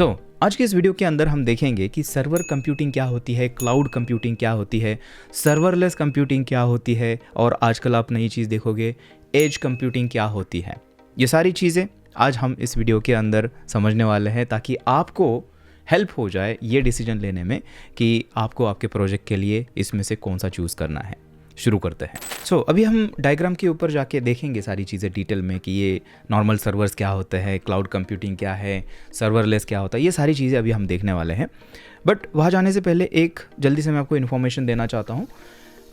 आज के इस वीडियो के अंदर हम देखेंगे कि सर्वर कंप्यूटिंग क्या होती है, क्लाउड कंप्यूटिंग क्या होती है, सर्वरलेस कंप्यूटिंग क्या होती है और आजकल आप नई चीज़ देखोगे एज कंप्यूटिंग क्या होती है। ये सारी चीज़ें आज हम इस वीडियो के अंदर समझने वाले हैं ताकि आपको हेल्प हो जाए ये डिसीजन लेने में कि आपको आपके प्रोजेक्ट के लिए इसमें से कौन सा चूज़ करना है। शुरू करते हैं। अभी हम डायग्राम के ऊपर जाके देखेंगे सारी चीज़ें डिटेल में कि ये नॉर्मल सर्वर्स क्या होते हैं, क्लाउड कंप्यूटिंग क्या है, सर्वरलेस क्या होता है, ये सारी चीज़ें अभी हम देखने वाले हैं। बट वहाँ जाने से पहले एक जल्दी से मैं आपको इन्फॉर्मेशन देना चाहता हूँ।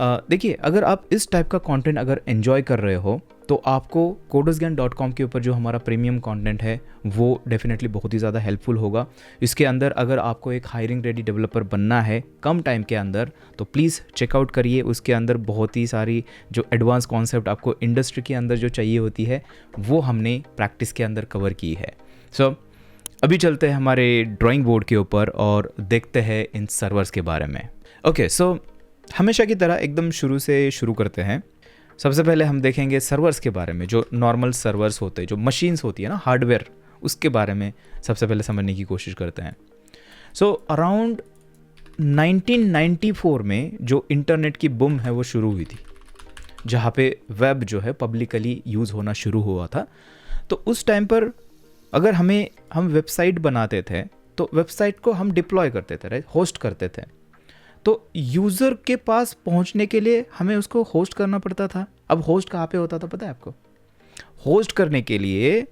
देखिए, अगर आप इस टाइप का कंटेंट अगर एंजॉय कर रहे हो तो आपको codersgyan.com के ऊपर जो हमारा प्रीमियम कंटेंट है वो डेफिनेटली बहुत ही ज़्यादा हेल्पफुल होगा। इसके अंदर अगर आपको एक हायरिंग रेडी डेवलपर बनना है कम टाइम के अंदर तो प्लीज़ चेकआउट करिए। उसके अंदर बहुत ही सारी जो एडवांस कॉन्सेप्ट आपको इंडस्ट्री के अंदर जो चाहिए होती है वो हमने प्रैक्टिस के अंदर कवर की है। अभी चलते हैं हमारे ड्राइंग बोर्ड के ऊपर और देखते हैं इन सर्वर्स के बारे में। ओके, हमेशा की तरह एकदम शुरू से शुरू करते हैं। सबसे पहले हम देखेंगे सर्वर्स के बारे में, जो नॉर्मल सर्वर्स होते हैं, जो मशीन्स होती है ना, हार्डवेयर, उसके बारे में सबसे पहले समझने की कोशिश करते हैं। अराउंड 1994 में जो इंटरनेट की बूम है वो शुरू हुई थी, जहाँ पे वेब जो है पब्लिकली यूज़ होना शुरू हुआ था। तो उस टाइम पर अगर हम वेबसाइट बनाते थे तो वेबसाइट को हम डिप्लॉय करते थे, राइट, होस्ट करते थे। तो यूज़र के पास पहुंचने के लिए हमें उसको होस्ट करना पड़ता था। अब होस्ट कहाँ पे होता था पता है आपको? होस्ट करने के लिए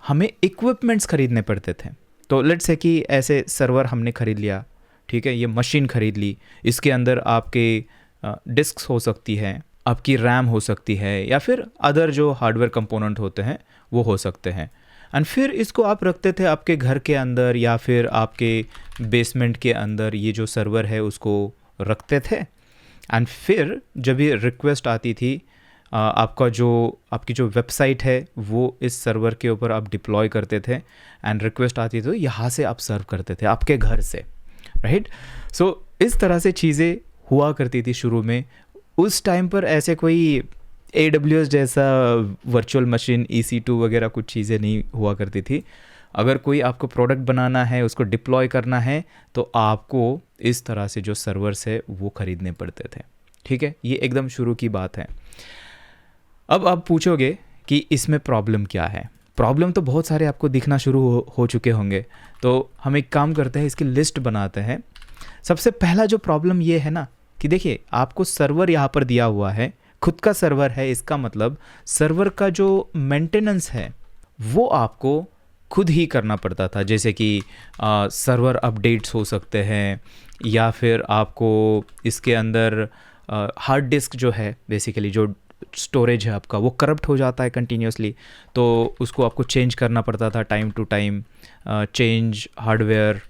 हमें इक्विपमेंट्स खरीदने पड़ते थे। तो लेट्स से कि ऐसे सर्वर हमने खरीद लिया, ठीक है, ये मशीन खरीद ली, इसके अंदर आपके डिस्क्स हो सकती है, आपकी रैम हो सकती है, या फिर अदर जो हार्डवेयर कंपोनेंट होते हैं वो हो सकते हैं। एंड फिर इसको आप रखते थे आपके घर के अंदर या फिर आपके बेसमेंट के अंदर, ये जो सर्वर है उसको रखते थे। एंड फिर जब ये रिक्वेस्ट आती थी आपकी जो वेबसाइट है वो इस सर्वर के ऊपर आप डिप्लॉय करते थे एंड रिक्वेस्ट आती थी तो यहाँ से आप सर्व करते थे आपके घर से, राइट। इस तरह से चीज़ें हुआ करती थी शुरू में। उस टाइम पर ऐसे कोई AWS जैसा वर्चुअल मशीन EC2 वगैरह कुछ चीज़ें नहीं हुआ करती थी। अगर कोई आपको प्रोडक्ट बनाना है, उसको डिप्लॉय करना है, तो आपको इस तरह से जो सर्वर्स है वो ख़रीदने पड़ते थे, ठीक है। ये एकदम शुरू की बात है। अब आप पूछोगे कि इसमें प्रॉब्लम क्या है। प्रॉब्लम तो बहुत सारे आपको दिखना शुरू हो चुके होंगे। तो हम एक काम करते हैं, इसकी लिस्ट बनाते हैं। सबसे पहला जो प्रॉब्लम ये है ना कि देखिए, आपको सर्वर यहाँ पर दिया हुआ है, खुद का सर्वर है, इसका मतलब सर्वर का जो मेंटेनेंस है वो आपको खुद ही करना पड़ता था। जैसे कि सर्वर अपडेट्स हो सकते हैं, या फिर आपको इसके अंदर हार्ड डिस्क जो है, बेसिकली जो स्टोरेज है आपका, वो करप्ट हो जाता है कंटिन्यूसली, तो उसको आपको चेंज करना पड़ता था time to time, change hardware.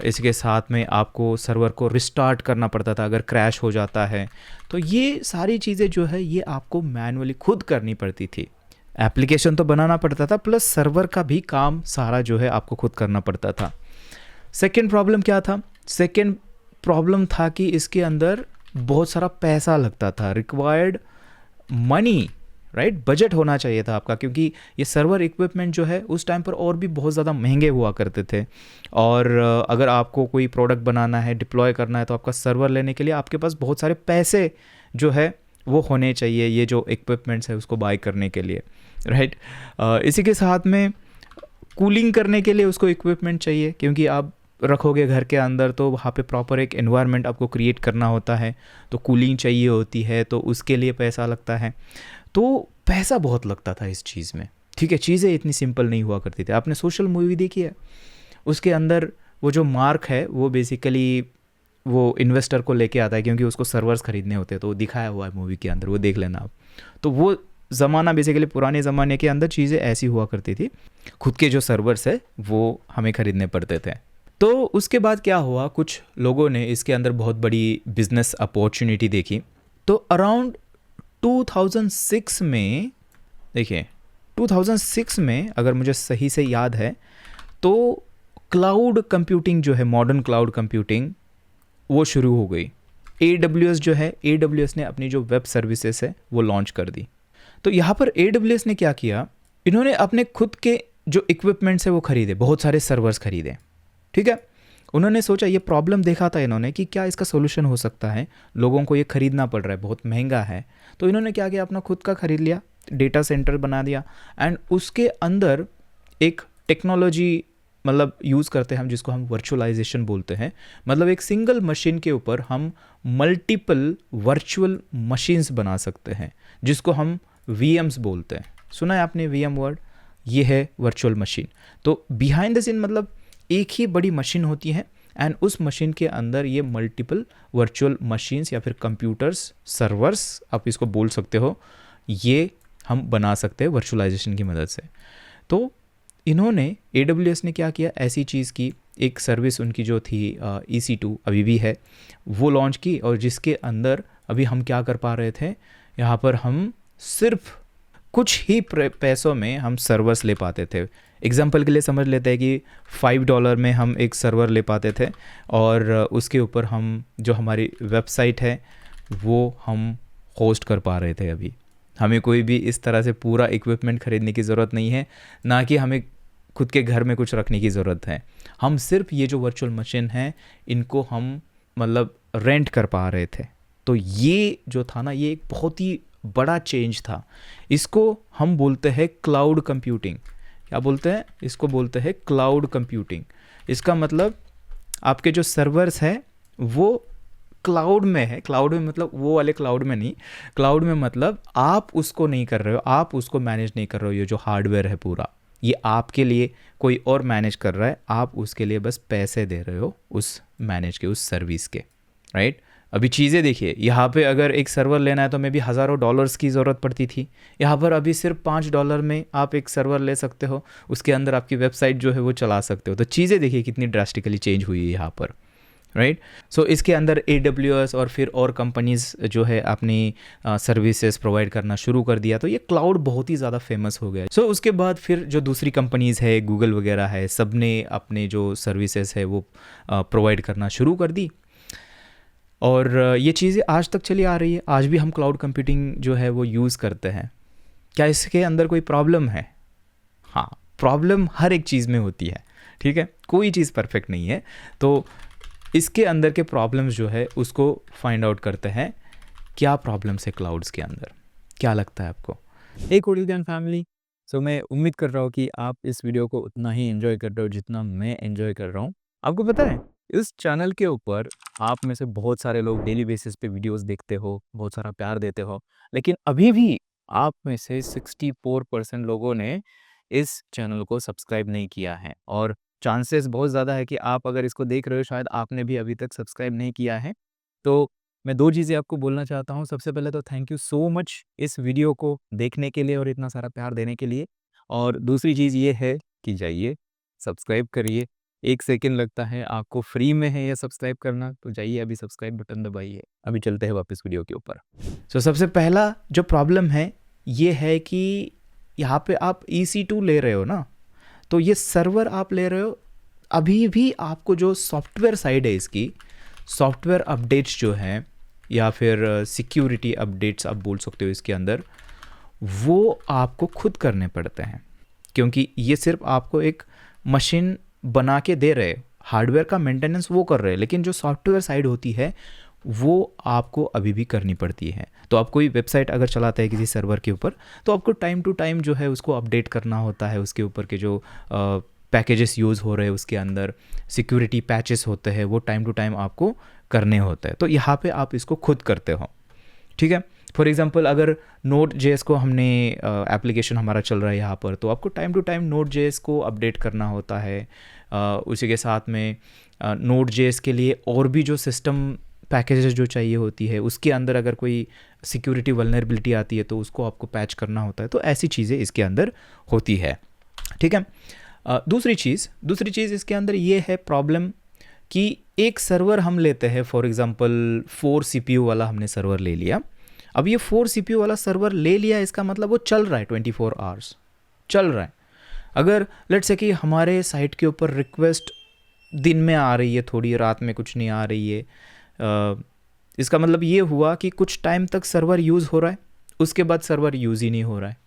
इसके साथ में आपको सर्वर को रिस्टार्ट करना पड़ता था अगर क्रैश हो जाता है। तो ये सारी चीज़ें जो है ये आपको मैनुअली खुद करनी पड़ती थी। एप्लीकेशन तो बनाना पड़ता था, प्लस सर्वर का भी काम सारा जो है आपको खुद करना पड़ता था। सेकेंड प्रॉब्लम क्या था? सेकेंड प्रॉब्लम था कि इसके अंदर बहुत सारा पैसा लगता था, रिक्वायर्ड मनी, राइट, बजट होना चाहिए था आपका, क्योंकि ये सर्वर इक्विपमेंट जो है उस टाइम पर और भी बहुत ज़्यादा महंगे हुआ करते थे। और अगर आपको कोई प्रोडक्ट बनाना है, डिप्लॉय करना है, तो आपका सर्वर लेने के लिए आपके पास बहुत सारे पैसे जो है वो होने चाहिए, ये जो इक्विपमेंट्स है उसको बाय करने के लिए, राइट। इसी के साथ में कूलिंग करने के लिए उसको इक्विपमेंट चाहिए, क्योंकि आप रखोगे घर के अंदर तो वहाँ पे प्रॉपर एक एनवायरनमेंट आपको क्रिएट करना होता है, तो कूलिंग चाहिए होती है, तो उसके लिए पैसा लगता है। तो पैसा बहुत लगता था इस चीज़ में, ठीक है। चीज़ें इतनी सिंपल नहीं हुआ करती थी। आपने सोशल मूवी देखी है? उसके अंदर वो जो मार्क है वो बेसिकली वो इन्वेस्टर को लेके आता है, क्योंकि उसको सर्वर्स खरीदने होते हैं, तो वो दिखाया हुआ है मूवी के अंदर, वो देख लेना आप। तो वो ज़माना बेसिकली पुराने ज़माने के अंदर चीज़ें ऐसी हुआ करती थी, खुद के जो सर्वर्स है वो हमें ख़रीदने पड़ते थे। तो उसके बाद क्या हुआ, कुछ लोगों ने इसके अंदर बहुत बड़ी बिजनेस अपॉर्चुनिटी देखी। तो अराउंड 2006 में, देखिए 2006 में अगर मुझे सही से याद है, तो क्लाउड कंप्यूटिंग जो है, मॉडर्न क्लाउड कंप्यूटिंग, वो शुरू हो गई। AWS जो है, AWS ने अपनी जो वेब सर्विसेज है वो लॉन्च कर दी। तो यहाँ पर AWS ने क्या किया, इन्होंने अपने खुद के जो इक्विपमेंट्स है वो खरीदे, बहुत सारे सर्वर्स खरीदे, ठीक है। उन्होंने सोचा, ये प्रॉब्लम देखा था इन्होंने कि क्या इसका सोल्यूशन हो सकता है, लोगों को ये खरीदना पड़ रहा है, बहुत महंगा है। तो इन्होंने क्या किया, अपना खुद का खरीद लिया, डेटा सेंटर बना दिया, एंड उसके अंदर एक टेक्नोलॉजी मतलब यूज़ करते हैं हम, जिसको हम वर्चुअलाइजेशन बोलते हैं। मतलब एक सिंगल मशीन के ऊपर हम मल्टीपल वर्चुअल मशीन्स बना सकते हैं, जिसको हम VMs बोलते हैं। सुना है आपने VM वर्ड? ये है वर्चुअल मशीन। तो बिहाइंड द सीन मतलब एक ही बड़ी मशीन होती है, एंड उस मशीन के अंदर ये मल्टीपल वर्चुअल मशीन्स या फिर कंप्यूटर्स, सर्वर्स आप इसको बोल सकते हो, ये हम बना सकते हैं वर्चुअलाइजेशन की मदद से। तो इन्होंने AWS ने क्या किया, ऐसी चीज़ की एक सर्विस उनकी जो थी EC2 अभी भी है, वो लॉन्च की, और जिसके अंदर अभी हम क्या कर पा रहे थे, यहाँ पर हम सिर्फ कुछ ही पैसों में हम सर्वर्स ले पाते थे। एग्जाम्पल के लिए समझ लेते हैं कि $5 में हम एक सर्वर ले पाते थे, और उसके ऊपर हम जो हमारी वेबसाइट है वो हम होस्ट कर पा रहे थे। अभी हमें कोई भी इस तरह से पूरा इक्विपमेंट खरीदने की ज़रूरत नहीं है, ना कि हमें खुद के घर में कुछ रखने की ज़रूरत है। हम सिर्फ ये जो वर्चुअल मशीन है इनको हम मतलब रेंट कर पा रहे थे। तो ये जो था ना, ये एक बहुत ही बड़ा चेंज था। इसको हम बोलते हैं क्लाउड कंप्यूटिंग। क्या बोलते हैं? इसको बोलते हैं क्लाउड कंप्यूटिंग। इसका मतलब आपके जो सर्वर्स हैं वो क्लाउड में है। क्लाउड में मतलब वो वाले क्लाउड में नहीं, क्लाउड में मतलब आप उसको नहीं कर रहे हो, आप उसको मैनेज नहीं कर रहे हो। ये जो हार्डवेयर है पूरा, ये आपके लिए कोई और मैनेज कर रहा है, आप उसके लिए बस पैसे दे रहे हो उस मैनेज के, उस सर्विस के, राइट। अभी चीज़ें देखिए, यहाँ पे अगर एक सर्वर लेना है तो मे भी हज़ारों डॉलर्स की ज़रूरत पड़ती थी। यहाँ पर अभी सिर्फ $5 में आप एक सर्वर ले सकते हो, उसके अंदर आपकी वेबसाइट जो है वो चला सकते हो। तो चीज़ें देखिए कितनी ड्रास्टिकली चेंज हुई है यहाँ पर, राइट। सो इसके अंदर AWS और फिर और कंपनीज़ जो है अपनी सर्विसेज प्रोवाइड करना शुरू कर दिया। तो ये क्लाउड बहुत ही ज़्यादा फेमस हो गया। सो उसके बाद फिर जो दूसरी कंपनीज़ है, गूगल वगैरह है, सब ने अपने जो सर्विसेज है वो प्रोवाइड करना शुरू कर दी, और ये चीज़ें आज तक चली आ रही है। आज भी हम क्लाउड कंप्यूटिंग जो है वो यूज़ करते हैं। क्या इसके अंदर कोई प्रॉब्लम है? हाँ, प्रॉब्लम हर एक चीज़ में होती है, ठीक है, कोई चीज़ परफेक्ट नहीं है। तो इसके अंदर के प्रॉब्लम्स जो है उसको फाइंड आउट करते हैं, क्या प्रॉब्लम्स है क्लाउड्स के अंदर, क्या लगता है आपको? हे कोडिलियन फैमिली। सो मैं उम्मीद कर रहा हूँ कि आप इस वीडियो को उतना ही एंजॉय कर रहे हो जितना मैं एंजॉय कर रहा हूँ। आपको पता है, इस चैनल के ऊपर आप में से बहुत सारे लोग डेली बेसिस पे वीडियोस देखते हो, बहुत सारा प्यार देते हो, लेकिन अभी भी आप में से 64% लोगों ने इस चैनल को सब्सक्राइब नहीं किया है, और चांसेस बहुत ज़्यादा है कि आप अगर इसको देख रहे हो शायद आपने भी अभी तक सब्सक्राइब नहीं किया है। तो मैं 2 चीज़ें आपको बोलना चाहता हूँ। सबसे पहले तो थैंक यू सो मच इस वीडियो को देखने के लिए और इतना सारा प्यार देने के लिए। और दूसरी चीज़ ये है कि जाइए सब्सक्राइब करिए। 1 सेकंड लगता है, आपको फ्री में है ये सब्सक्राइब करना, तो जाइए अभी सब्सक्राइब बटन दबाइए। अभी चलते हैं वापस वीडियो के ऊपर। सो सबसे पहला जो प्रॉब्लम है ये है कि यहाँ पे आप EC2 ले रहे हो ना, तो ये सर्वर आप ले रहे हो, अभी भी आपको जो सॉफ्टवेयर साइड है इसकी, सॉफ्टवेयर अपडेट्स जो हैं या फिर सिक्योरिटी अपडेट्स आप बोल सकते हो इसके अंदर, वो आपको खुद करने पड़ते हैं, क्योंकि ये सिर्फ आपको एक मशीन बना के दे रहे, हार्डवेयर का मेंटेनेंस वो कर रहे हैं, लेकिन जो सॉफ्टवेयर साइड होती है वो आपको अभी भी करनी पड़ती है। तो आप कोई वेबसाइट अगर चलाते हैं किसी सर्वर के ऊपर, तो आपको टाइम टू टाइम जो है उसको अपडेट करना होता है, उसके ऊपर के जो पैकेजेस यूज़ हो रहे हैं उसके अंदर सिक्योरिटी पैचेस होते हैं, वो टाइम टू टाइम आपको करने होते हैं। तो यहाँ पे आप इसको खुद करते हो, ठीक है। फॉर एग्जांपल अगर Node.js को हमने एप्लीकेशन हमारा चल रहा है यहाँ पर, तो आपको टाइम टू टाइम Node.js को अपडेट करना होता है। उसी के साथ में Node.js के लिए और भी जो सिस्टम पैकेजेस जो चाहिए होती है, उसके अंदर अगर कोई सिक्योरिटी वल्नरेबिलिटी आती है तो उसको आपको पैच करना होता है। तो ऐसी चीज़ें इसके अंदर होती है, ठीक है। दूसरी चीज़ इसके अंदर ये है प्रॉब्लम कि एक सर्वर हम लेते हैं, फॉर एग्जांपल 4 CPU वाला हमने सर्वर ले लिया। अब ये 4 CPU वाला सर्वर ले लिया, इसका मतलब वो चल रहा है 24 आवर्स चल रहा है। अगर लेट्स से कि हमारे साइट के ऊपर रिक्वेस्ट दिन में आ रही है, थोड़ी रात में कुछ नहीं आ रही है, इसका मतलब ये हुआ कि कुछ टाइम तक सर्वर यूज़ हो रहा है, उसके बाद सर्वर यूज़ ही नहीं हो रहा है,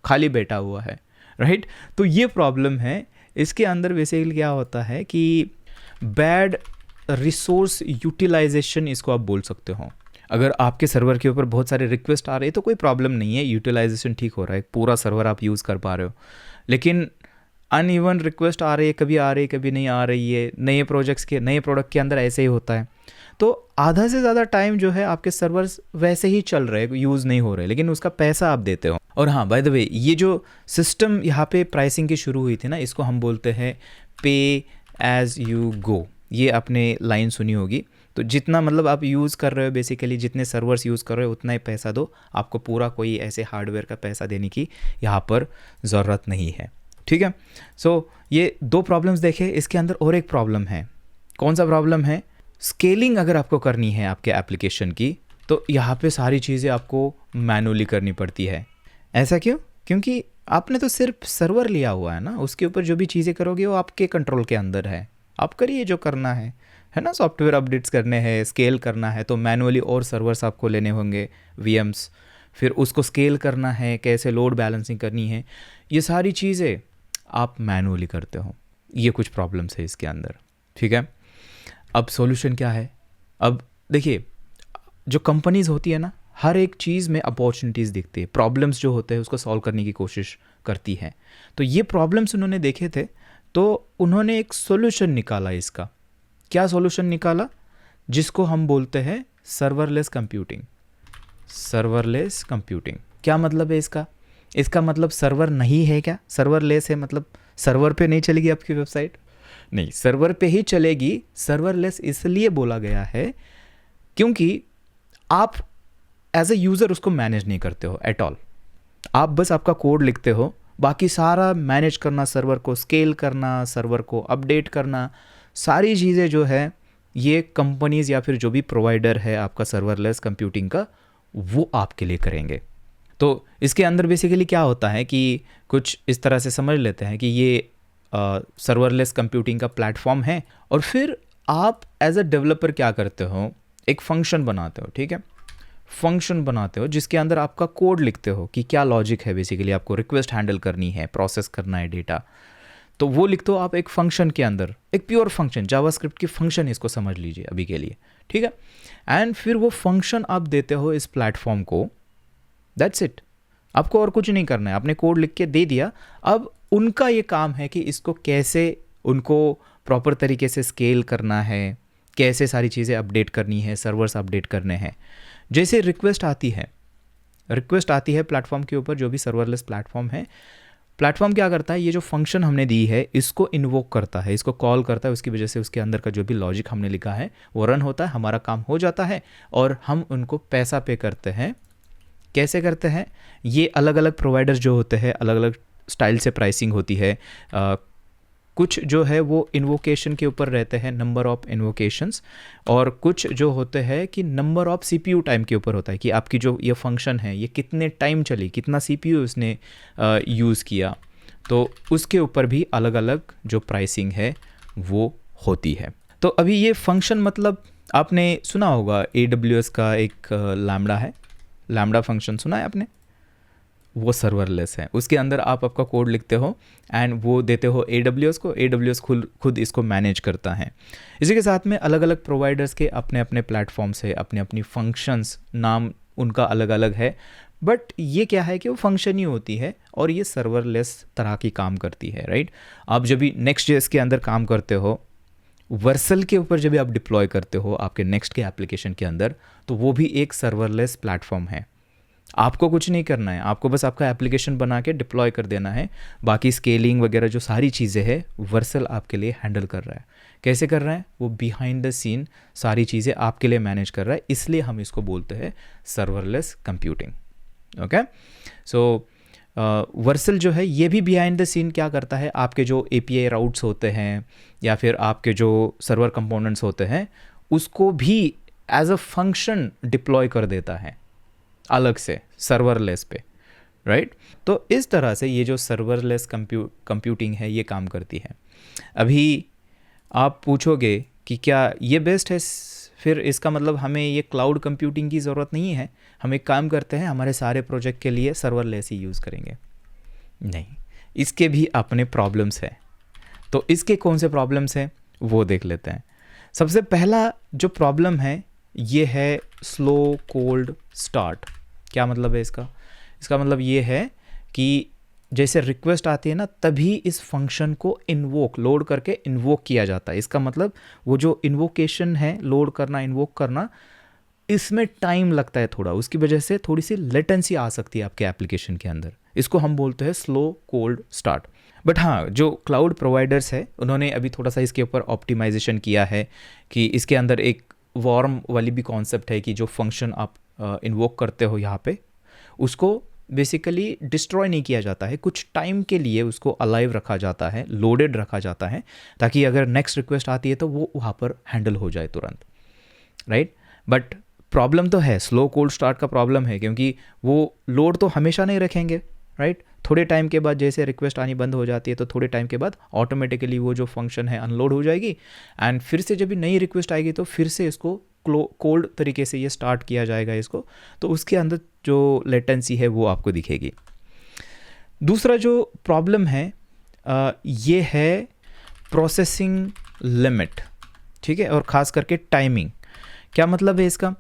खाली बैठा हुआ है, राइट। तो ये प्रॉब्लम है इसके अंदर। बेसिकली क्या होता है कि बैड रिसोर्स यूटिलाइजेशन इसको आप बोल सकते हो। अगर आपके सर्वर के ऊपर बहुत सारे रिक्वेस्ट आ रहे हैं तो कोई प्रॉब्लम नहीं है, यूटिलाइजेशन ठीक हो रहा है, पूरा सर्वर आप यूज़ कर पा रहे हो। लेकिन अनइवन रिक्वेस्ट आ रही है, कभी आ रही है कभी नहीं आ रही है। नए प्रोडक्ट के अंदर ऐसे ही होता है। तो आधा से ज़्यादा टाइम जो है आपके सर्वर्स वैसे ही चल रहे हैं, यूज़ नहीं हो रहे, लेकिन उसका पैसा आप देते हो। और हाँ, बाय द वे, ये जो सिस्टम यहाँ पे प्राइसिंग की शुरू हुई थी ना, इसको हम बोलते हैं पे एज यू गो। ये आपने लाइन सुनी होगी। तो जितना मतलब आप यूज़ कर रहे हो, बेसिकली जितने सर्वर्स यूज़ कर रहे हो उतना ही पैसा दो, आपको पूरा कोई ऐसे हार्डवेयर का पैसा देने की यहाँ पर ज़रूरत नहीं है। ठीक है। सो ये दो प्रॉब्लम्स देखे। इसके अंदर और एक प्रॉब्लम है। कौन सा प्रॉब्लम है? स्केलिंग अगर आपको करनी है आपके एप्लीकेशन की, तो यहाँ पे सारी चीज़ें आपको मैनुअली करनी पड़ती है। ऐसा क्यों? क्योंकि आपने तो सिर्फ सर्वर लिया हुआ है ना, उसके ऊपर जो भी चीज़ें करोगे वो आपके कंट्रोल के अंदर है। आप करिए जो करना है ना। सॉफ्टवेयर अपडेट्स करने हैं, स्केल करना है, तो मैनुअली और सर्वर्स आपको लेने होंगे, वीएम्स, फिर उसको स्केल करना है, कैसे लोड बैलेंसिंग करनी है, ये सारी चीज़ें आप मैनुअली करते हो। ये कुछ प्रॉब्लम्स है इसके अंदर। ठीक है। अब सॉल्यूशन क्या है? अब देखिए, जो कंपनीज़ होती है ना, हर एक चीज़ में अपॉर्चुनिटीज़ दिखती है, प्रॉब्लम्स जो होते हैं उसको सॉल्व करने की कोशिश करती है। तो ये प्रॉब्लम्स उन्होंने देखे थे, तो उन्होंने एक सॉल्यूशन निकाला इसका। क्या सॉल्यूशन निकाला? जिसको हम बोलते हैं सर्वरलेस कंप्यूटिंग। सर्वरलेस कंप्यूटिंग क्या मतलब है इसका? इसका मतलब सर्वर नहीं है क्या? सर्वरलेस है मतलब सर्वर पे नहीं चलेगी आपकी वेबसाइट? नहीं, सर्वर पे ही चलेगी। सर्वरलेस इसलिए बोला गया है क्योंकि आप एज ए यूज़र उसको मैनेज नहीं करते हो एट ऑल। आप बस आपका कोड लिखते हो, बाकी सारा मैनेज करना, सर्वर को स्केल करना, सर्वर को अपडेट करना, सारी चीज़ें जो है ये कंपनीज़ या फिर जो भी प्रोवाइडर है आपका सर्वरलेस कंप्यूटिंग का, वो आपके लिए करेंगे। तो इसके अंदर बेसिकली क्या होता है कि कुछ इस तरह से समझ लेते हैं कि ये सर्वरलेस कंप्यूटिंग का प्लेटफॉर्म है, और फिर आप एज अ डेवलपर क्या करते हो, एक फंक्शन बनाते हो। ठीक है। फंक्शन बनाते हो जिसके अंदर आपका कोड लिखते हो कि क्या लॉजिक है, बेसिकली आपको रिक्वेस्ट हैंडल करनी है, प्रोसेस करना है डेटा, तो वो लिखते हो आप एक फंक्शन के अंदर, एक प्योर फंक्शन, जावास्क्रिप्ट की फंक्शन, इसको समझ लीजिए अभी के लिए। ठीक है। एंड फिर वो फंक्शन आप देते हो इस प्लेटफॉर्म को। That's it. आपको और कुछ नहीं करना है, आपने कोड लिख के दे दिया। अब उनका ये काम है कि इसको कैसे उनको प्रॉपर तरीके से स्केल करना है, कैसे सारी चीज़ें अपडेट करनी है, सर्वर्स अपडेट करने हैं। जैसे रिक्वेस्ट आती है प्लेटफॉर्म के ऊपर, जो भी सर्वरलेस प्लेटफॉर्म है, प्लेटफॉर्म क्या करता है, ये जो फंक्शन हमने दी है इसको इन्वोक करता है, इसको कॉल करता है। उसकी वजह से उसके अंदर का जो भी लॉजिक हमने लिखा है वो रन होता है, हमारा काम हो जाता है, और हम उनको पैसा पे करते हैं। कैसे करते हैं? ये अलग अलग प्रोवाइडर्स जो होते हैं, अलग अलग स्टाइल से प्राइसिंग होती है। कुछ जो है वो इन्वोकेशन के ऊपर रहते हैं, नंबर ऑफ इन्वोकेशंस, और कुछ जो होते हैं कि नंबर ऑफ सीपीयू टाइम के ऊपर होता है कि आपकी जो ये फंक्शन है ये कितने टाइम चली, कितना सीपीयू उसने यूज़ किया, तो उसके ऊपर भी अलग अलग जो प्राइसिंग है वो होती है। तो अभी ये फंक्शन मतलब आपने सुना होगा AWS का एक लैम्बडा है, लैम्बडा फंक्शन सुना है आपने? वो सर्वरलेस है। उसके अंदर आप आपका कोड लिखते हो एंड वो देते हो AWS को, AWS खुद इसको मैनेज करता है। इसी के साथ में अलग अलग प्रोवाइडर्स के अपने अपने प्लेटफॉर्म्स है, अपने अपनी फंक्शंस, नाम उनका अलग अलग है, बट ये क्या है कि वो फंक्शन ही होती है और ये सर्वरलेस तरह की काम करती है, राइट। आप जब भी Next.js के अंदर काम करते हो, वर्सल के ऊपर जब भी आप डिप्लॉय करते हो आपके नेक्स्ट के एप्लीकेशन के अंदर, तो वो भी एक सर्वरलेस प्लेटफॉर्म है। आपको कुछ नहीं करना है, आपको बस आपका एप्लीकेशन बना के डिप्लॉय कर देना है। बाकी स्केलिंग वगैरह जो सारी चीज़ें हैं वर्सल आपके लिए हैंडल कर रहा है। कैसे कर रहा है? वो बिहाइंड द सीन सारी चीज़ें आपके लिए मैनेज कर रहा है, इसलिए हम इसको बोलते हैं सर्वरलेस कंप्यूटिंग। ओके। सो वर्सल जो है ये भी बिहाइंड द सीन क्या करता है, आपके जो API राउट्स होते हैं या फिर आपके जो सर्वर कंपोनेंट्स होते हैं उसको भी एज अ फंक्शन डिप्लॉय कर देता है अलग से सर्वरलेस पे, राइट। तो इस तरह से ये जो सर्वरलेस कंप्यूटिंग है ये काम करती है। अभी आप पूछोगे कि क्या ये बेस्ट है, फिर इसका मतलब हमें ये क्लाउड कंप्यूटिंग की ज़रूरत नहीं है, हम एक काम करते हैं हमारे सारे प्रोजेक्ट के लिए सर्वरलेस ही यूज़ करेंगे। नहीं, इसके भी अपने प्रॉब्लम्स हैं। तो इसके कौन से प्रॉब्लम्स हैं वो देख लेते हैं। सबसे पहला जो प्रॉब्लम है ये है स्लो कोल्ड स्टार्ट। क्या मतलब है इसका? इसका मतलब ये है कि जैसे रिक्वेस्ट आती है ना, तभी इस फंक्शन को इन्वोक लोड करके इन्वोक किया जाता है। इसका मतलब वो जो इन्वोकेशन है, लोड करना, इन्वोक करना, इसमें टाइम लगता है थोड़ा, उसकी वजह से थोड़ी सी लेटेंसी आ सकती है आपके एप्लीकेशन के अंदर। इसको हम बोलते हैं स्लो कोल्ड स्टार्ट। बट हाँ, जो क्लाउड प्रोवाइडर्स है उन्होंने अभी थोड़ा सा इसके ऊपर ऑप्टिमाइजेशन किया है कि इसके अंदर एक वार्म वाली भी कॉन्सेप्ट है कि जो फंक्शन आप इन्वोक करते हो यहाँ पे, उसको बेसिकली डिस्ट्रॉय नहीं किया जाता है, कुछ टाइम के लिए उसको अलाइव रखा जाता है, लोडेड रखा जाता है, ताकि अगर नेक्स्ट रिक्वेस्ट आती है तो वो वहाँ पर हैंडल हो जाए तुरंत, राइट। बट प्रॉब्लम तो है, स्लो कोल्ड स्टार्ट का प्रॉब्लम है, क्योंकि वो लोड तो हमेशा नहीं रखेंगे, राइट। थोड़े टाइम के बाद जैसे रिक्वेस्ट आनी बंद हो जाती है तो थोड़े टाइम के बाद ऑटोमेटिकली वो जो फंक्शन है अनलोड हो जाएगी, एंड फिर से जब भी नई रिक्वेस्ट आएगी तो फिर से इसको कोल्ड तरीके से ये स्टार्ट किया जाएगा इसको, तो उसके अंदर जो लेटेंसी है वो आपको दिखेगी। दूसरा जो प्रॉब्लम है ये है प्रोसेसिंग लिमिट, ठीक है, और ख़ास करके टाइमिंग। क्या मतलब है इसका?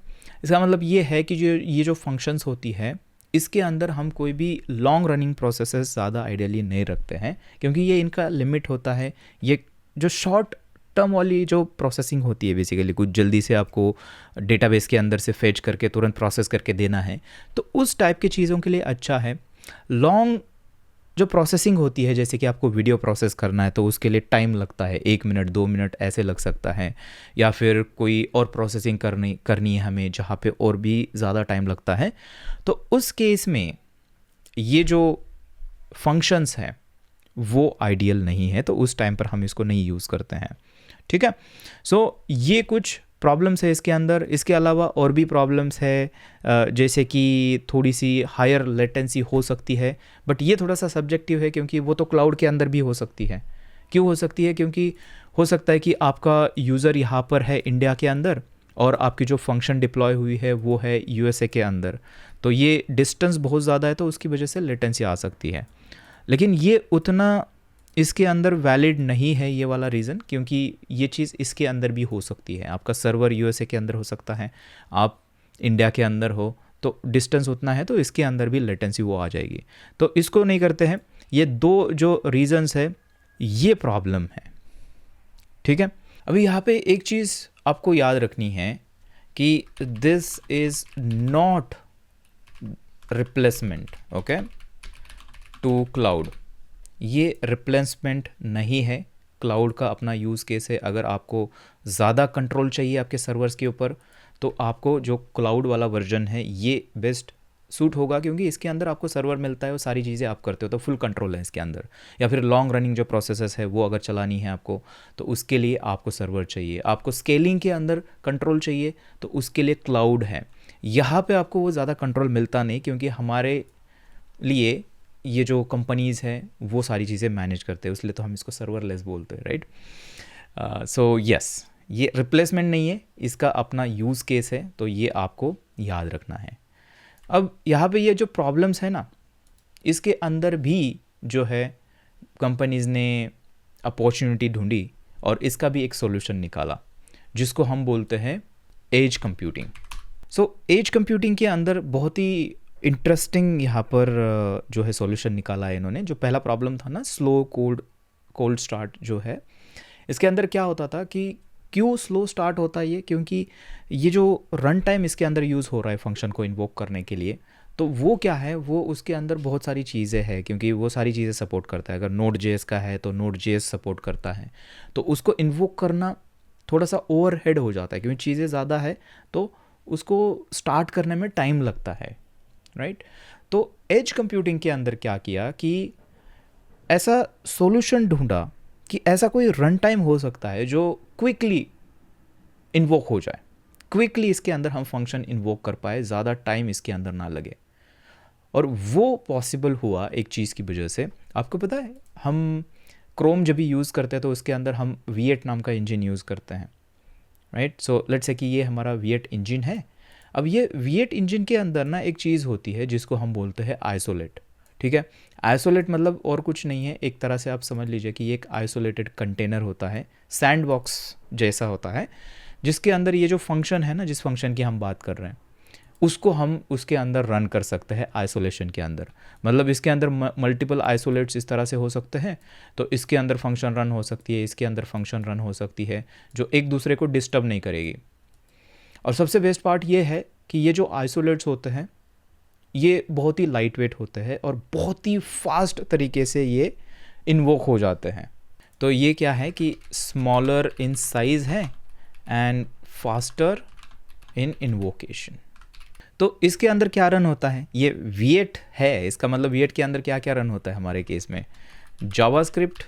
इसका मतलब ये है कि ये जो फंक्शंस होती है इसके अंदर हम कोई भी लॉन्ग रनिंग प्रोसेसेस ज़्यादा आइडियली नहीं रखते हैं, क्योंकि ये इनका लिमिट होता है। ये जो शॉर्ट टर्म वाली जो प्रोसेसिंग होती है, बेसिकली कुछ जल्दी से आपको डेटाबेस के अंदर से फेच करके तुरंत प्रोसेस करके देना है, तो उस टाइप की चीज़ों के लिए अच्छा है। लॉन्ग जो प्रोसेसिंग होती है, जैसे कि आपको वीडियो प्रोसेस करना है तो उसके लिए टाइम लगता है, 1 मिनट 2 मिनट ऐसे लग सकता है, या फिर कोई और प्रोसेसिंग करनी है हमें जहाँ पे और भी ज़्यादा टाइम लगता है, तो उस केस में ये जो फंक्शंस हैं वो आइडियल नहीं है, तो उस टाइम पर हम इसको नहीं यूज़ करते हैं, ठीक है। सो ये कुछ प्रॉब्लम्स है इसके अंदर। इसके अलावा और भी प्रॉब्लम्स है, जैसे कि थोड़ी सी हायर लेटेंसी हो सकती है, बट ये थोड़ा सा सब्जेक्टिव है, क्योंकि वो तो क्लाउड के अंदर भी हो सकती है। क्यों हो सकती है? क्योंकि हो सकता है कि आपका यूज़र यहाँ पर है इंडिया के अंदर और आपकी जो फंक्शन डिप्लॉय हुई है वो है यूएसए के अंदर, तो ये डिस्टेंस बहुत ज़्यादा है, तो उसकी वजह से लेटेंसी आ सकती है। लेकिन ये उतना इसके अंदर वैलिड नहीं है ये वाला रीज़न, क्योंकि ये चीज़ इसके अंदर भी हो सकती है। आपका सर्वर यूएसए के अंदर हो सकता है, आप इंडिया के अंदर हो, तो डिस्टेंस उतना है, तो इसके अंदर भी लेटेंसी वो आ जाएगी, तो इसको नहीं करते हैं। ये दो जो रीज़न्स है ये प्रॉब्लम है, ठीक है। अभी यहाँ पे एक चीज़ आपको याद रखनी है कि this is not replacement, okay, to cloud. ये रिप्लेसमेंट नहीं है, क्लाउड का अपना यूज़ केस है। अगर आपको ज़्यादा कंट्रोल चाहिए आपके सर्वर्स के ऊपर, तो आपको जो क्लाउड वाला वर्जन है ये बेस्ट सूट होगा, क्योंकि इसके अंदर आपको सर्वर मिलता है और सारी चीज़ें आप करते हो, तो फुल कंट्रोल है इसके अंदर। या फिर लॉन्ग रनिंग जो प्रोसेसेस है वो अगर चलानी है आपको, तो उसके लिए आपको सर्वर चाहिए। आपको स्केलिंग के अंदर कंट्रोल चाहिए, तो उसके लिए क्लाउड है। यहाँ पे आपको वो ज़्यादा कंट्रोल मिलता नहीं, क्योंकि हमारे लिए ये जो कंपनीज़ हैं वो सारी चीज़ें मैनेज करते हैं, इसलिए तो हम इसको सर्वरलेस बोलते हैं, राइट। सो यस, ये रिप्लेसमेंट नहीं है, इसका अपना यूज़ केस है, तो ये आपको याद रखना है। अब यहाँ पे ये जो प्रॉब्लम्स है ना, इसके अंदर भी जो है कंपनीज़ ने अपॉर्चुनिटी ढूंढी और इसका भी एक सॉल्यूशन निकाला, जिसको हम बोलते हैं edge computing. So edge computing के अंदर बहुत ही इंटरेस्टिंग यहाँ पर जो है सॉल्यूशन निकाला है इन्होंने। जो पहला प्रॉब्लम था ना, स्लो कोल्ड स्टार्ट जो है, इसके अंदर क्या होता था कि क्यों स्लो स्टार्ट होता है ये, क्योंकि ये जो रन टाइम इसके अंदर यूज़ हो रहा है फंक्शन को इन्वोक करने के लिए, तो वो क्या है, वो उसके अंदर बहुत सारी चीज़ें हैं, क्योंकि वो सारी चीज़ें सपोर्ट करता है। अगर नोड जेएस का है तो नोड जेएस सपोर्ट करता है, तो उसको इन्वोक करना थोड़ा सा ओवरहेड हो जाता है, क्योंकि चीज़ें ज़्यादा है तो उसको स्टार्ट करने में टाइम लगता है, राइट। तो एज कंप्यूटिंग के अंदर क्या किया कि ऐसा सॉल्यूशन ढूंढा कि ऐसा कोई रन टाइम हो सकता है जो क्विकली इन्वोक हो जाए, क्विकली इसके अंदर हम फंक्शन इन्वोक कर पाए, ज़्यादा टाइम इसके अंदर ना लगे। और वो पॉसिबल हुआ एक चीज़ की वजह से। आपको पता है, हम क्रोम जब भी यूज़ करते हैं तो उसके अंदर हम V8 नाम का इंजन यूज़ करते हैं, राइट। सो लेट्स से कि ये हमारा V8 इंजन है। अब ये V8 इंजन के अंदर ना एक चीज़ होती है जिसको हम बोलते हैं आइसोलेट, ठीक है। आइसोलेट मतलब और कुछ नहीं है, एक तरह से आप समझ लीजिए कि ये एक आइसोलेटेड कंटेनर होता है, सैंड बॉक्स जैसा होता है, जिसके अंदर ये जो फंक्शन है ना, जिस फंक्शन की हम बात कर रहे हैं, उसको हम उसके अंदर रन कर सकते हैं आइसोलेशन के अंदर। मतलब इसके अंदर मल्टीपल आइसोलेट्स इस तरह से हो सकते हैं, तो इसके अंदर फंक्शन रन हो सकती है, इसके अंदर फंक्शन रन हो सकती है, जो एक दूसरे को डिस्टर्ब नहीं करेगी। और सबसे बेस्ट पार्ट ये है कि ये जो आइसोलेट्स होते हैं ये बहुत ही लाइट वेट होते हैं और बहुत ही फास्ट तरीके से ये इन्वोक हो जाते हैं। तो ये क्या है कि स्मॉलर इन साइज़ है एंड फास्टर इन इन्वोकेशन। तो इसके अंदर क्या रन होता है, ये V8 है, इसका मतलब V8 के अंदर क्या क्या रन होता है हमारे केस में, जावास्क्रिप्ट,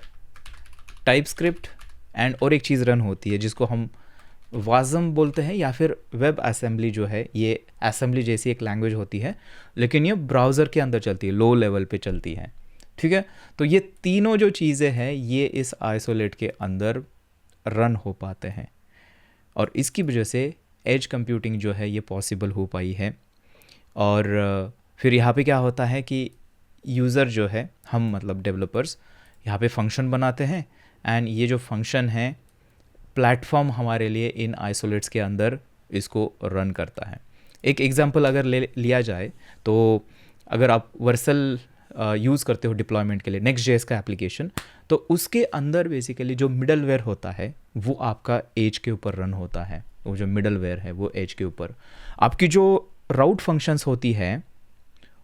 टाइपस्क्रिप्ट एंड और एक चीज़ रन होती है जिसको हम वाज़म बोलते हैं, या फिर वेब असेंबली जो है, ये असेंबली जैसी एक लैंग्वेज होती है, लेकिन ये ब्राउज़र के अंदर चलती है, लो लेवल पे चलती है। ठीक है, तो ये तीनों जो चीज़ें हैं ये इस आइसोलेट के अंदर रन हो पाते हैं, और इसकी वजह से एज कंप्यूटिंग जो है ये पॉसिबल हो पाई है। और फिर यहाँ पे क्या होता है कि यूज़र जो है, हम मतलब डेवलपर्स यहाँ पे फंक्शन बनाते हैं, एंड ये जो फंक्शन है प्लेटफॉर्म हमारे लिए इन आइसोलेट्स के अंदर इसको रन करता है। एक एग्जांपल अगर लिया जाए तो अगर आप वर्सल यूज़ करते हो डिप्लॉयमेंट के लिए, नेक्स्ट जेएस का एप्लीकेशन, तो उसके अंदर बेसिकली जो मिडलवेयर होता है वो आपका एज के ऊपर रन होता है। वो जो मिडलवेयर है वो एज के ऊपर, आपकी जो राउट फंक्शंस होती है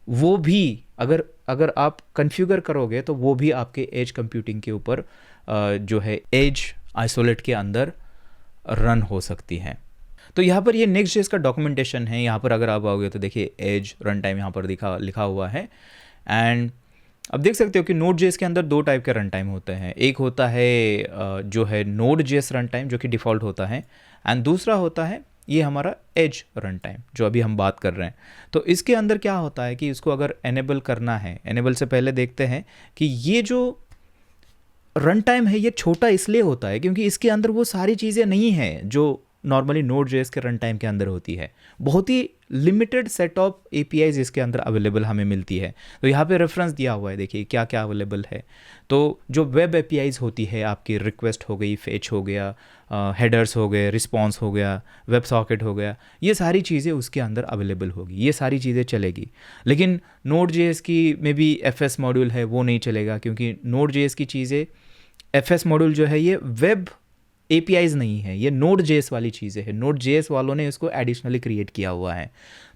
वो भी अगर आप कन्फ्यूगर करोगे तो वो भी आपके एज कंप्यूटिंग के ऊपर जो है एज आइसोलेट के अंदर रन हो सकती है। तो यहाँ पर ये नेक्स्ट जेएस का डॉक्यूमेंटेशन है। यहाँ पर अगर आप आओगे तो देखिए एज रन टाइम यहाँ पर लिखा हुआ है, एंड अब देख सकते हो कि नोड जेएस के अंदर दो टाइप के रन टाइम होते हैं। एक होता है जो है नोड जेएस रन टाइम जो कि डिफ़ॉल्ट होता है, एंड दूसरा होता है ये हमारा एज रन टाइम जो अभी हम बात कर रहे हैं। तो इसके अंदर क्या होता है कि इसको अगर एनेबल करना है, एनेबल से पहले देखते हैं कि ये जो रन टाइम है ये छोटा इसलिए होता है क्योंकि इसके अंदर वो सारी चीज़ें नहीं हैं जो नॉर्मली नोड जेएस के रन टाइम के अंदर होती है। बहुत ही लिमिटेड सेट ऑफ एपीआईज इसके अंदर अवेलेबल हमें मिलती है। तो यहाँ पे रेफरेंस दिया हुआ है, देखिए क्या क्या अवेलेबल है। तो जो वेब एपीआईज होती है, आपकी रिक्वेस्ट हो गई, फेच हो गया, हेडर्स हो गए, रिस्पॉन्स हो गया, वेब सॉकेट हो गया, ये सारी चीज़ें उसके अंदर अवेलेबल होगी, ये सारी चीज़ें चलेगी। लेकिन नोड जेएस की में भी एफएस मॉड्यूल है वो नहीं चलेगा, क्योंकि नोड जेएस की चीज़ें, एफएस मॉड्यूल जो है ये वेब एपीआईज नहीं है, ये नोड जेएस वाली चीज़ें हैं। नोड जेएस वालों ने इसको एडिशनली क्रिएट किया हुआ है,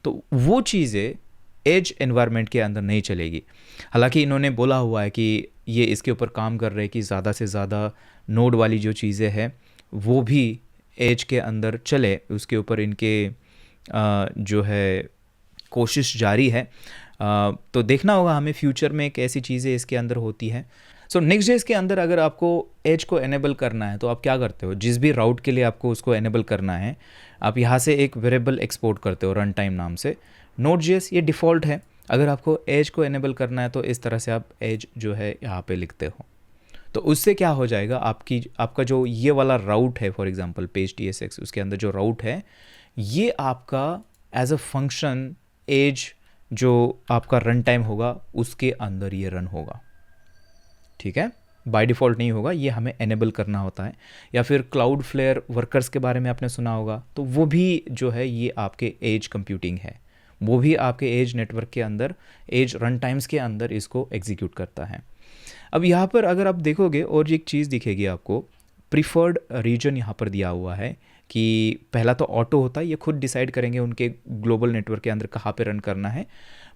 तो वो चीज़ें एज एनवायरनमेंट के अंदर नहीं चलेगी। हालांकि इन्होंने बोला हुआ है कि ये इसके ऊपर काम कर रहे हैं कि ज़्यादा से ज़्यादा नोड वाली जो चीज़ें हैं वो भी एज के अंदर चले, उसके ऊपर इनके जो है कोशिश जारी है। तो देखना होगा हमें फ्यूचर में कैसी चीज़ें इसके अंदर होती हैं। सो नेक्स्ट जेएस के अंदर अगर आपको एज को एनेबल करना है तो आप क्या करते हो, जिस भी राउट के लिए आपको उसको एनेबल करना है, आप यहाँ से एक वेरिएबल एक्सपोर्ट करते हो रन टाइम नाम से। नोड जेएस ये डिफ़ॉल्ट है, अगर आपको एज को एनेबल करना है तो इस तरह से आप एज जो है यहाँ पे लिखते हो। तो उससे क्या हो जाएगा, आपका जो ये वाला राउट है, फॉर एग्जांपल पेज TSX, उसके अंदर जो राउट है ये आपका एज अ फंक्शन एज जो आपका रन टाइम होगा उसके अंदर ये रन होगा। ठीक है, बाय डिफ़ॉल्ट नहीं होगा, ये हमें एनेबल करना होता है। या फिर क्लाउड फ्लेयर वर्कर्स के बारे में आपने सुना होगा, तो वो भी जो है ये आपके एज कंप्यूटिंग है, वो भी आपके एज नेटवर्क के अंदर, एज रन टाइम्स के अंदर इसको एग्जीक्यूट करता है। अब यहाँ पर अगर आप देखोगे और एक चीज़ दिखेगी आपको, प्रीफर्ड रीजन यहाँ पर दिया हुआ है कि पहला तो ऑटो होता है, ये खुद डिसाइड करेंगे उनके ग्लोबल नेटवर्क के अंदर कहाँ पे रन करना है।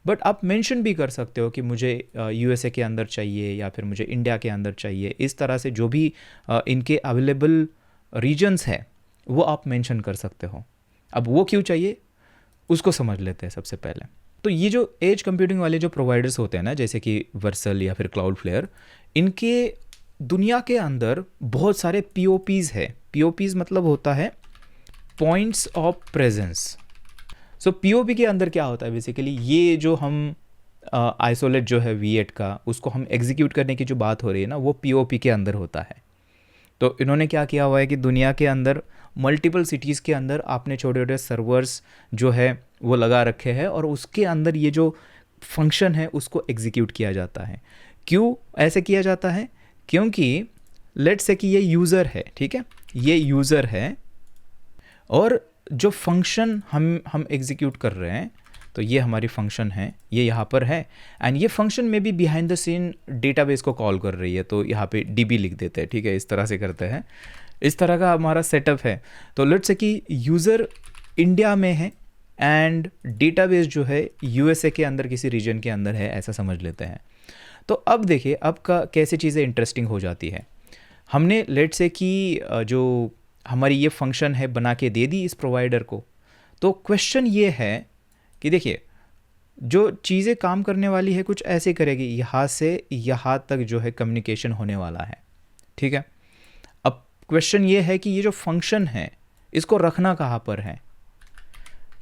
बट आप मेंशन भी कर सकते हो कि मुझे यूएसए के अंदर चाहिए या फिर मुझे इंडिया के अंदर चाहिए। इस तरह से जो भी इनके अवेलेबल रीजन्स है वो आप मेंशन कर सकते हो। अब वो क्यों चाहिए उसको समझ लेते हैं सबसे पहले। तो ये जो एज कंप्यूटिंग वाले जो प्रोवाइडर्स होते हैं ना, जैसे कि वर्सल या फिर क्लाउड फ्लेयर, इनके दुनिया के अंदर बहुत सारे POPs है। POPs मतलब होता है points of presence. So POP के अंदर क्या होता है बेसिकली, ये जो हम आइसोलेट जो है V8 का, उसको हम एग्जीक्यूट करने की जो बात हो रही है ना, वो POP के अंदर होता है। तो इन्होंने क्या किया हुआ है कि दुनिया के अंदर मल्टीपल सिटीज़ के अंदर आपने छोटे छोटे सर्वर्स जो है वो लगा रखे हैं, और उसके अंदर ये जो फंक्शन है उसको एग्जीक्यूट किया जाता है। क्यों ऐसे किया जाता है? क्योंकि लेट्स से कि ये यूज़र है, ठीक है, ये यूज़र है और जो फंक्शन हम एग्जीक्यूट कर रहे हैं, तो ये हमारी फंक्शन है, ये यहाँ पर है एंड ये फंक्शन में भी बिहाइंड द सीन डेटाबेस को कॉल कर रही है, तो यहाँ पे डीबी लिख देते हैं, ठीक है, इस तरह से करते हैं, इस तरह का हमारा सेटअप है। तो लेट्स से कि यूज़र इंडिया में है एंड डेटाबेस जो है यूएसए के अंदर किसी रीजन के अंदर है, ऐसा समझ लेते हैं। तो अब देखिए अब का कैसे चीज़ें इंटरेस्टिंग हो जाती है। हमने लेट्स से कि जो हमारी ये फंक्शन है बना के दे दी इस प्रोवाइडर को, तो क्वेश्चन ये है कि देखिए जो चीज़ें काम करने वाली है कुछ ऐसे करेगी, यहाँ से यहाँ तक जो है कम्युनिकेशन होने वाला है, ठीक है। अब क्वेश्चन ये है कि ये जो फंक्शन है इसको रखना कहाँ पर है?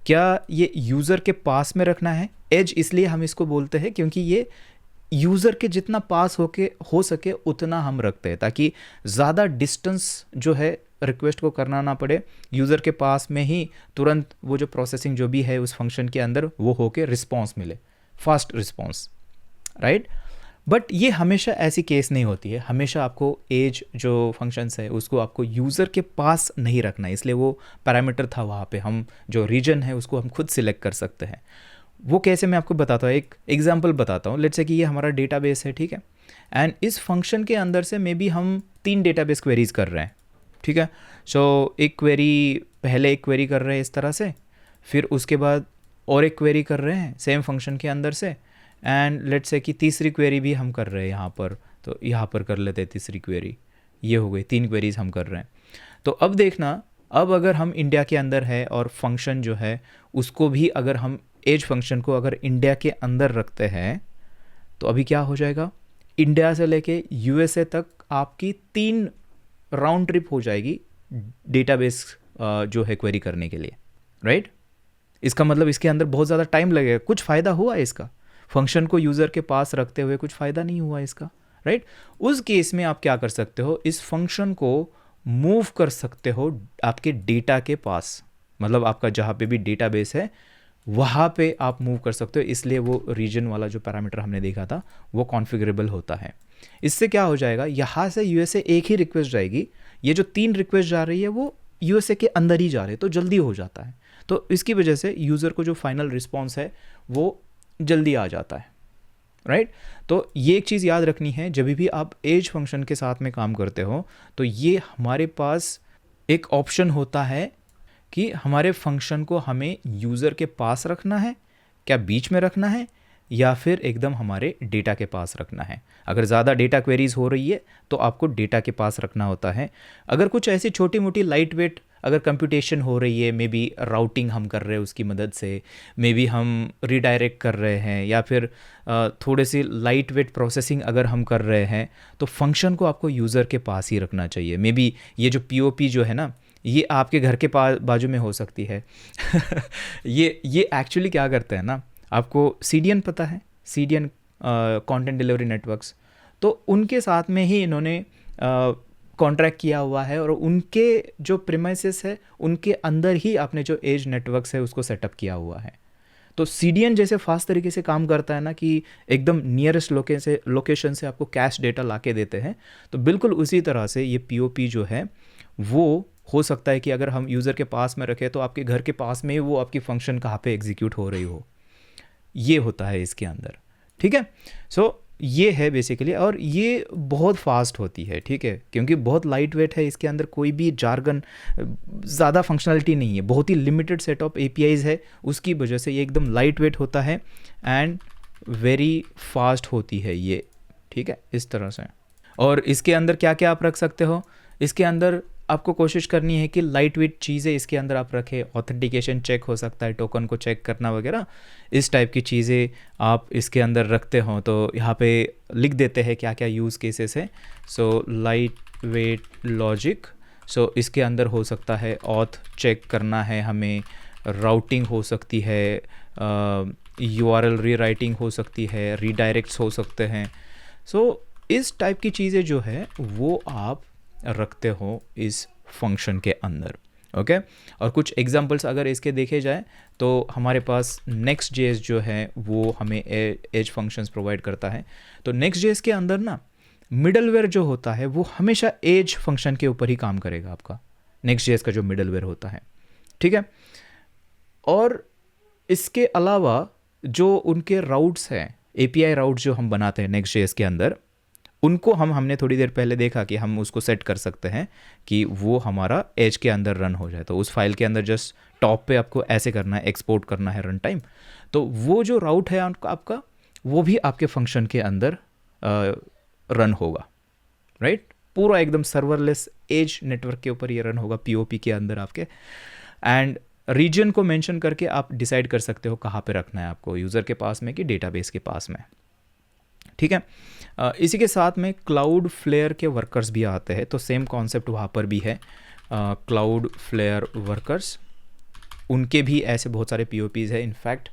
क्या ये यूज़र के पास में रखना है? एज इसलिए हम इसको बोलते हैं क्योंकि ये यूज़र के जितना पास हो सके उतना हम रखते हैं, ताकि ज़्यादा डिस्टेंस जो है रिक्वेस्ट को करना ना पड़े, यूज़र के पास में ही तुरंत वो जो प्रोसेसिंग जो भी है उस फंक्शन के अंदर वो होके रिस्पॉन्स मिले, फास्ट रिस्पॉन्स, राइट। बट ये हमेशा ऐसी केस नहीं होती है। हमेशा आपको एज जो फंक्शंस है उसको आपको यूज़र के पास नहीं रखना है, इसलिए वो पैरामीटर था वहाँ पे, हम जो रीजन है उसको हम खुद सिलेक्ट कर सकते हैं। वो कैसे मैं आपको बताता हूँ, एक एग्जांपल बताता हूँ। लेट्स से कि ये हमारा डेटाबेस है, ठीक है, एंड इस फंक्शन के अंदर से मे बी हम 3 डेटाबेस क्वेरीज कर रहे हैं, ठीक है। सो एक क्वेरी, पहले एक क्वेरी कर रहे हैं इस तरह से, फिर उसके बाद और एक क्वेरी कर रहे हैं सेम फंक्शन के अंदर से, एंड लेट्स से कि तीसरी क्वेरी भी हम कर रहे हैं यहाँ पर, तो यहाँ पर कर लेते हैं तीसरी क्वेरी, ये हो गई 3 क्वेरीज हम कर रहे हैं। तो अब देखना, अब अगर हम इंडिया के अंदर है और फंक्शन जो है उसको भी अगर हम एज फंक्शन को अगर इंडिया के अंदर रखते हैं, तो अभी क्या हो जाएगा, इंडिया से लेके यूएसए तक आपकी 3 राउंड ट्रिप हो जाएगी डेटाबेस जो है क्वेरी करने के लिए, राइट। इसका मतलब इसके अंदर बहुत ज़्यादा टाइम लगेगा। कुछ फ़ायदा हुआ इसका? फंक्शन को यूज़र के पास रखते हुए कुछ फ़ायदा नहीं हुआ इसका, राइट। उस केस में आप क्या कर सकते हो, इस फंक्शन को मूव कर सकते हो आपके डेटा के पास, मतलब आपका जहाँ पे भी डेटाबेस है वहाँ पे आप मूव कर सकते हो, इसलिए वो रीजन वाला जो पैरामीटर हमने देखा था वो कॉन्फ़िगरेबल होता है। इससे क्या हो जाएगा, यहाँ से यूएसए एक ही रिक्वेस्ट जाएगी, ये जो 3 रिक्वेस्ट जा रही है वो यूएसए के अंदर ही जा रही है, तो जल्दी हो जाता है। तो इसकी वजह से यूज़र को जो फाइनल रिस्पॉन्स है वो जल्दी आ जाता है, राइट। तो ये एक चीज़ याद रखनी है, जब भी आप एज फंक्शन के साथ में काम करते हो तो ये हमारे पास एक ऑप्शन होता है कि हमारे फंक्शन को हमें यूज़र के पास रखना है, क्या बीच में रखना है, या फिर एकदम हमारे डेटा के पास रखना है। अगर ज़्यादा डेटा क्वेरीज हो रही है तो आपको डेटा के पास रखना होता है। अगर कुछ ऐसी छोटी मोटी लाइट वेट अगर कंप्यूटेशन हो रही है, मे बी राउटिंग हम कर रहे हैं उसकी मदद से, मे बी हम रीडायरेक्ट कर रहे हैं, या फिर थोड़े सी लाइट वेट प्रोसेसिंग अगर हम कर रहे हैं, तो फंक्शन को आपको यूज़र के पास ही रखना चाहिए। मे बी ये जो पीओपी जो है ना, ये आपके घर के बाजू में हो सकती है ये एक्चुअली क्या करते हैं ना, आपको सीडीएन पता है, सीडीएन कंटेंट डिलीवरी नेटवर्क्स, तो उनके साथ में ही इन्होंने कॉन्ट्रैक्ट किया हुआ है और उनके जो प्रीमाइसेस है उनके अंदर ही आपने जो एज नेटवर्क्स है उसको सेटअप किया हुआ है। तो सीडीएन जैसे फास्ट तरीके से काम करता है ना कि एकदम नियरेस्ट लोकेशन से आपको कैश डेटा ला के देते हैं, तो बिल्कुल उसी तरह से ये पीओपी जो है वो हो सकता है कि अगर हम यूज़र के पास में रखें तो आपके घर के पास में ही वो आपकी फंक्शन कहाँ पे एग्जीक्यूट हो रही हो, ये होता है इसके अंदर, ठीक है। सो ये है बेसिकली, और ये बहुत फास्ट होती है, ठीक है, क्योंकि बहुत लाइट वेट है, इसके अंदर कोई भी जार्गन, ज़्यादा फंक्शनलिटी नहीं है, बहुत ही लिमिटेड सेट ऑफ एपीआईज है, उसकी वजह से ये एकदम लाइट वेट होता है एंड वेरी फास्ट होती है ये, ठीक है, इस तरह से। और इसके अंदर क्या क्या आप रख सकते हो, इसके अंदर आपको कोशिश करनी है कि लाइट वेट चीज़ें इसके अंदर आप रखें, ऑथेंटिकेशन चेक हो सकता है, टोकन को चेक करना वगैरह, इस टाइप की चीज़ें आप इसके अंदर रखते हो। तो यहाँ पे लिख देते हैं क्या क्या यूज़ केसेस है। सो लाइट वेट लॉजिक, सो इसके अंदर हो सकता है ऑथ चेक करना है हमें, राउटिंग हो सकती है, यूआरएल रीराइटिंग हो सकती है, रीडायरेक्ट्स हो सकते हैं। सो इस टाइप की चीज़ें जो है वो आप रखते हो इस फंक्शन के अंदर। ओके और कुछ एग्जांपल्स अगर इसके देखे जाए तो हमारे पास Next.js जो है वो हमें एज फंक्शंस प्रोवाइड करता है। तो Next.js के अंदर ना मिडलवेयर जो होता है वो हमेशा एज फंक्शन के ऊपर ही काम करेगा आपका, Next.js का जो मिडलवेयर होता है, ठीक है। और इसके अलावा जो उनके राउट्स हैं, API राउट जो हम बनाते हैं Next.js के अंदर, उनको हमने थोड़ी देर पहले देखा कि हम उसको सेट कर सकते हैं कि वो हमारा एज के अंदर रन हो जाए। तो उस फाइल के अंदर जस्ट टॉप पे आपको ऐसे करना है, एक्सपोर्ट करना है रन टाइम, तो वो जो राउट है आपका वो भी आपके फंक्शन के अंदर रन होगा, राइट। पूरा एकदम सर्वरलेस एज नेटवर्क के ऊपर ये रन होगा, POP के अंदर आपके। एंड रीजन को मेंशन करके आप डिसाइड कर सकते हो कहाँ पे रखना है आपको, यूज़र के पास में कि डेटाबेस के पास में, ठीक है। इसी के साथ में क्लाउड फ्लेयर के वर्कर्स भी आते हैं, तो सेम कॉन्सेप्ट वहाँ पर भी है। क्लाउड फ्लेयर वर्कर्स, उनके भी ऐसे बहुत सारे POPs है। इनफैक्ट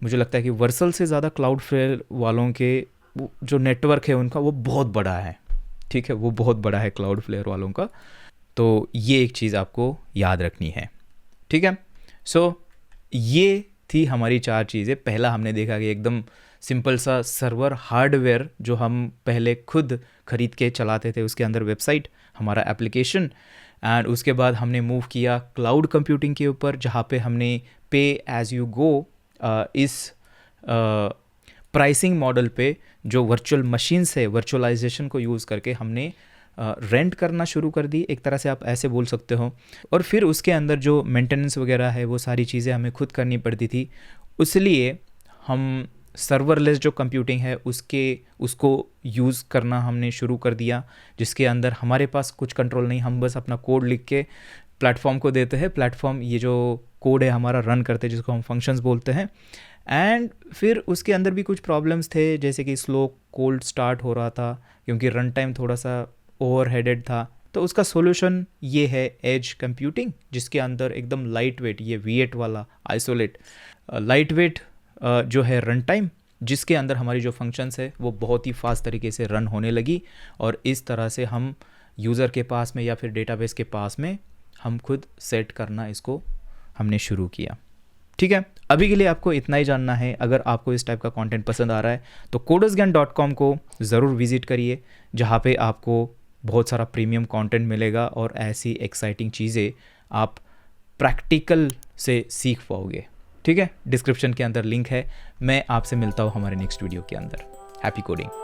मुझे लगता है कि वर्सल से ज़्यादा क्लाउड फ्लेयर वालों के जो नेटवर्क है उनका वो बहुत बड़ा है, ठीक है, वो बहुत बड़ा है क्लाउड फ्लेयर वालों का। तो ये एक चीज़ आपको याद रखनी है, ठीक है। सो ये थी हमारी 4 चीज़ें। पहला हमने देखा कि एकदम सिंपल सा सर्वर हार्डवेयर जो हम पहले खुद खरीद के चलाते थे, उसके अंदर वेबसाइट, हमारा एप्लीकेशन। एंड उसके बाद हमने मूव किया क्लाउड कंप्यूटिंग के ऊपर, जहाँ पे हमने पे एज यू गो इस प्राइसिंग मॉडल पे जो वर्चुअल मशीन्स है, वर्चुअलाइजेशन को यूज़ करके हमने रेंट करना शुरू कर दी, एक तरह से आप ऐसे बोल सकते हो। और फिर उसके अंदर जो मेंटेनेंस वगैरह है वो सारी चीज़ें हमें खुद करनी पड़ती थी, इसलिए हम सर्वरलेस जो कंप्यूटिंग है उसको यूज़ करना हमने शुरू कर दिया, जिसके अंदर हमारे पास कुछ कंट्रोल नहीं, हम बस अपना कोड लिख के प्लेटफॉर्म को देते हैं, प्लेटफॉर्म ये जो कोड है हमारा रन करते हैं, जिसको हम फंक्शंस बोलते हैं। एंड फिर उसके अंदर भी कुछ प्रॉब्लम्स थे, जैसे कि स्लो कोल्ड स्टार्ट हो रहा था क्योंकि रन टाइम थोड़ा सा ओवरहेडेड था। तो उसका सॉल्यूशन ये है एज कंप्यूटिंग, जिसके अंदर एकदम लाइट वेट, ये V8 वाला आइसोलेट लाइट वेट जो है रन टाइम, जिसके अंदर हमारी जो फंक्शंस है वो बहुत ही फास्ट तरीके से रन होने लगी। और इस तरह से हम यूज़र के पास में या फिर डेटाबेस के पास में हम खुद सेट करना इसको हमने शुरू किया, ठीक है। अभी के लिए आपको इतना ही जानना है। अगर आपको इस टाइप का कंटेंट पसंद आ रहा है तो codersgyan.com को ज़रूर विज़िट करिए, जहाँ पे आपको बहुत सारा प्रीमियम कंटेंट मिलेगा और ऐसी एक्साइटिंग चीज़ें आप प्रैक्टिकल से सीख पाओगे, ठीक है। डिस्क्रिप्शन के अंदर लिंक है। मैं आपसे मिलता हूँ हमारे नेक्स्ट वीडियो के अंदर। Happy coding.